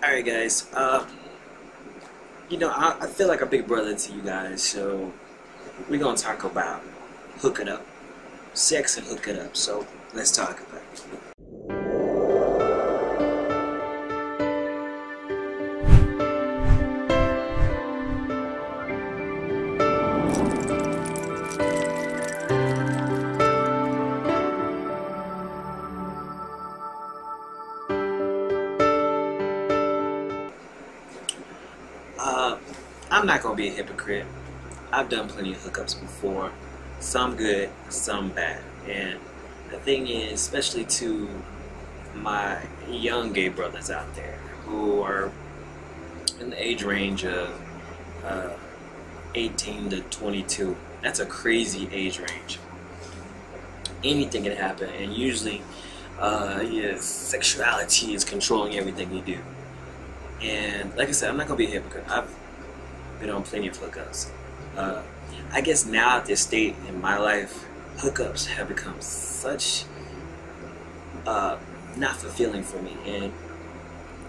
Alright guys, I feel like a big brother to you guys, so we're gonna talk about hooking up. Sex and hooking up, so let's talk about it. Uh, I'm not gonna be a hypocrite. I've done plenty of hookups before, some good, some bad. And the thing is, especially to my young gay brothers out there who are in the age range of uh, 18 to 22, that's a crazy age range. Anything can happen, and usually your sexuality is controlling everything you do. And like I said, I'm not gonna be a hypocrite. I've been on plenty of hookups. Uh, I guess now at this state in my life, hookups have become such not fulfilling for me, and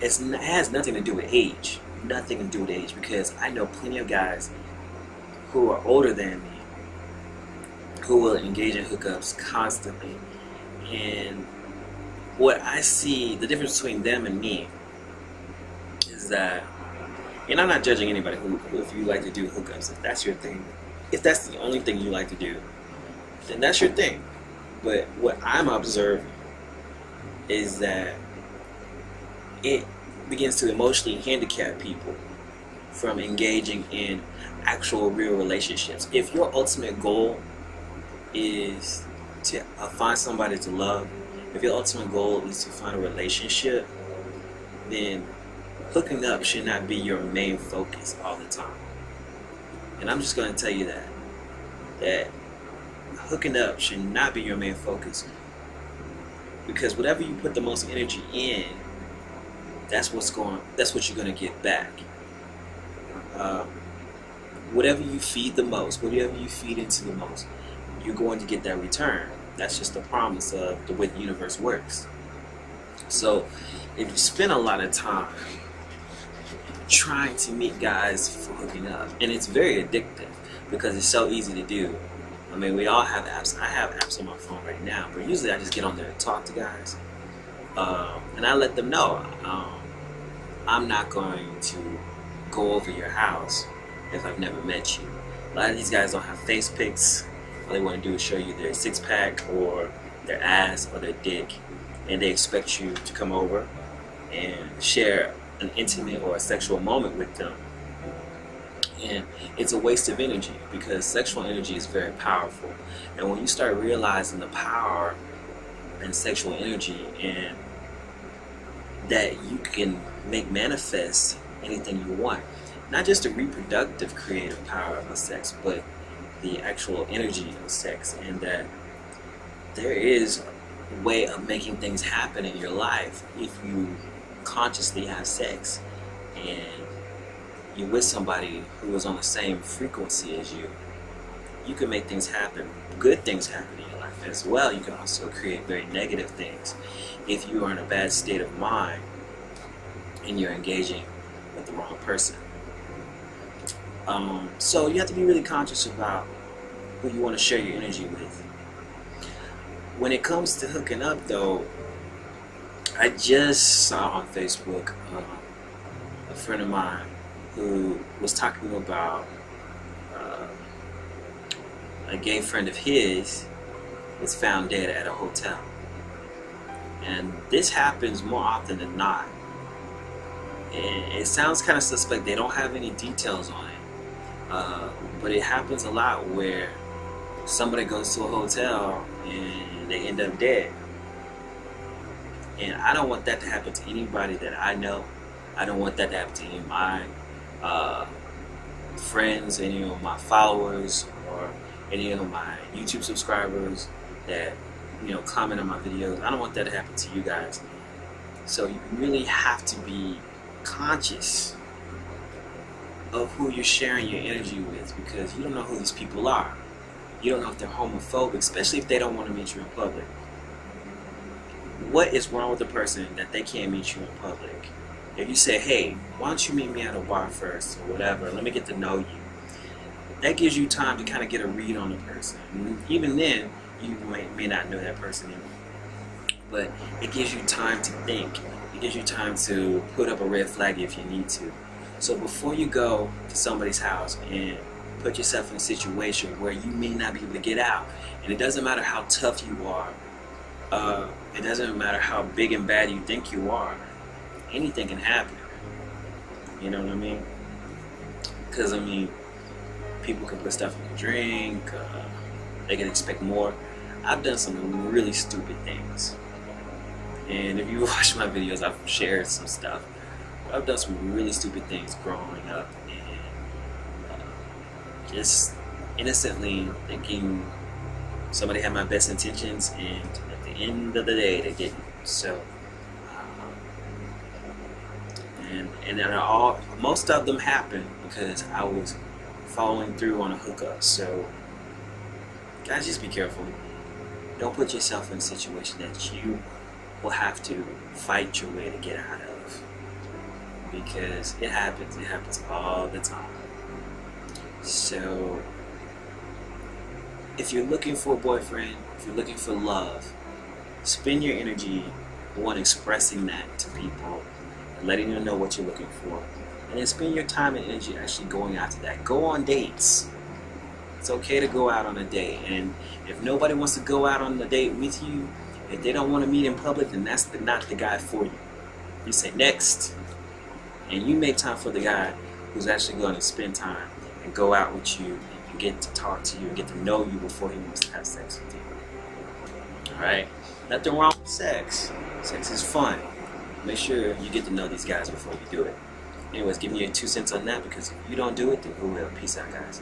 it has nothing to do with age. Nothing to do with age, because I know plenty of guys who are older than me who will engage in hookups constantly. And what I see, the difference between them and me is that, and I'm not judging anybody who if you like to do hookups, if that's your thing, if that's the only thing you like to do, then that's your thing. But what I'm observing is that it begins to emotionally handicap people from engaging in actual real relationships. If your ultimate goal is to find somebody to love, if your ultimate goal is to find a relationship, then hooking up should not be your main focus all the time. And I'm just going to tell you that hooking up should not be your main focus, because whatever you put the most energy in, that's what you're going to get back. Whatever you feed the most, whatever you feed into the most, you're going to get that return. That's just the promise of the way the universe works. So if you spend a lot of time trying to meet guys for hooking up, and it's very addictive because it's so easy to do. I mean, we all have apps. I have apps on my phone right now, but usually I just get on there and talk to guys, and I let them know I'm not going to go over your house if I've never met you. A lot of these guys don't have face pics. All they want to do is show you their six-pack or their ass or their dick, and they expect you to come over and share an intimate or a sexual moment with them. And it's a waste of energy, because sexual energy is very powerful. And when you start realizing the power in sexual energy, and that you can make manifest anything you want, not just the reproductive creative power of sex, but the actual energy of sex, and that there is a way of making things happen in your life if you consciously have sex and you're with somebody who is on the same frequency as you. You can make things happen, good things happen in your life as well. You can also create very negative things if you are in a bad state of mind and you're engaging with the wrong person. So you have to be really conscious about who you want to share your energy with. When it comes to hooking up, though, I just saw on Facebook a friend of mine who was talking about a gay friend of his was found dead at a hotel. And this happens more often than not. And it sounds kind of suspect. They don't have any details on it. But it happens a lot where somebody goes to a hotel and they end up dead. And I don't want that to happen to anybody that I know. I don't want that to happen to any of my friends, any of my followers, or any of my YouTube subscribers that comment on my videos. I don't want that to happen to you guys. So you really have to be conscious of who you're sharing your energy with, because you don't know who these people are. You don't know if they're homophobic, especially if they don't want to meet you in public. what is wrong with the person that they can't meet you in public? If you say, hey, why don't you meet me at a bar first or whatever, let me get to know you. That gives you time to kind of get a read on the person. And even then, you may not know that person anymore. But it gives you time to think. It gives you time to put up a red flag if you need to. So before you go to somebody's house and put yourself in a situation where you may not be able to get out, and it doesn't matter how tough you are, it doesn't matter how big and bad you think you are, anything can happen. You know what I mean? Because, I mean, people can put stuff in the drink, they can expect more. I've done some really stupid things. And if you watch my videos, I've shared some stuff. I've done some really stupid things growing up, and just innocently thinking somebody had my best intentions, and at the end of the day, they didn't. So, and then most of them happened because I was following through on a hookup. So, guys, just be careful. Don't put yourself in a situation that you will have to fight your way to get out of, because it happens all the time. So if you're looking for a boyfriend, if you're looking for love, spend your energy on expressing that to people, letting them know what you're looking for, and then spend your time and energy actually going after that. Go on dates. It's okay to go out on a date, and if nobody wants to go out on the date with you, if they don't want to meet in public, then that's not the guy for you. You say next, and you make time for the guy who's actually going to spend time and go out with you and get to talk to you and get to know you before he wants to have sex with you. Alright? Nothing wrong with sex. Sex is fun. Make sure you get to know these guys before you do it. Anyways, give me your 2 cents on that, because if you don't do it, then who will? Peace out, guys.